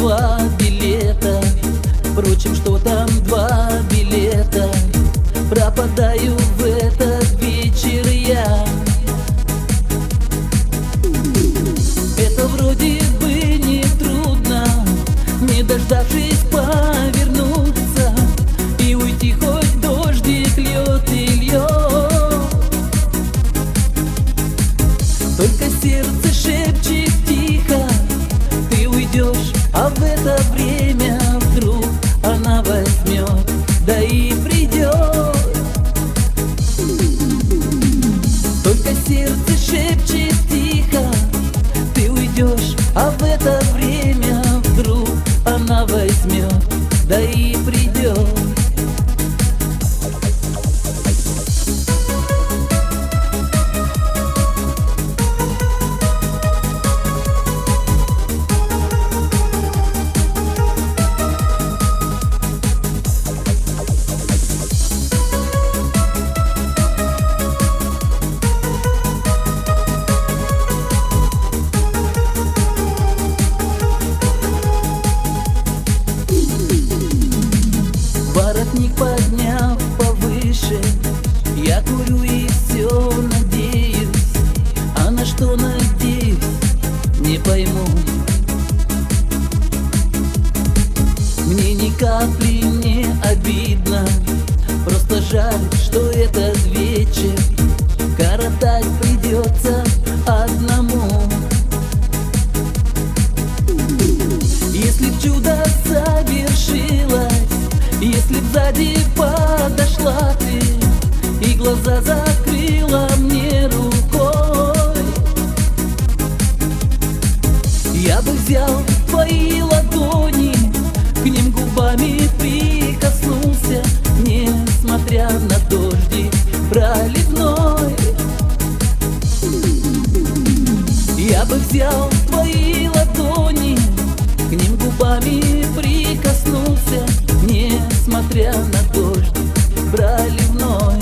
2 билета. Впрочем, что там 2 билета? Пропадаю в этот вечер я. Это вроде бы не трудно, не дождавшись повернуться и уйти, хоть дождик льет и льет. Только сердце шепчет тихо: ты уйдешь, а в это время вдруг она возьмет, да и придет. Только сердце шепчет тихо: ты уйдешь, а в это время вдруг она возьмет, да и придет. Воротник подняв повыше, я курю и все надеюсь. А на что надеюсь, не пойму. Мне ни капли не обидно, просто жаль, что этот вечер коротать придется одному. Если б чудо совершилось, если б сзади подошла ты и глаза закрыла мне рукой, я бы взял твои ладони, к ним губами прикоснулся, несмотря на дождик проливной. Я бы взял твои ладони, к ним губами прикоснулся, несмотря на дождь проливной.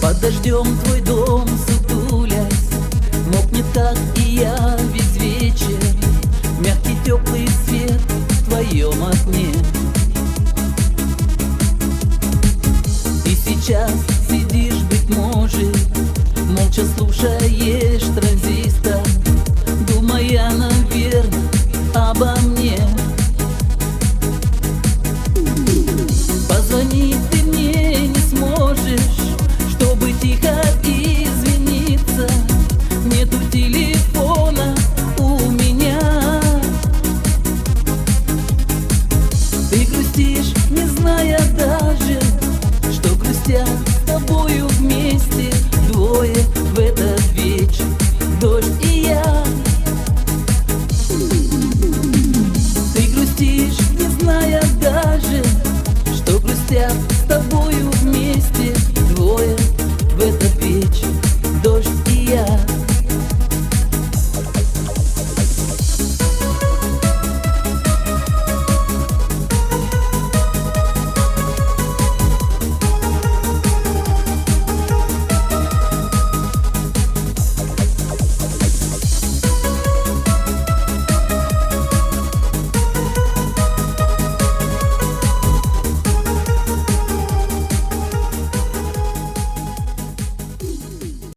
Под дождем твой дом сутулясь, мокнет так и я весь вечер. Мягкий теплый свет в твоем окне. И сейчас сидишь, быть может, молча слушаешь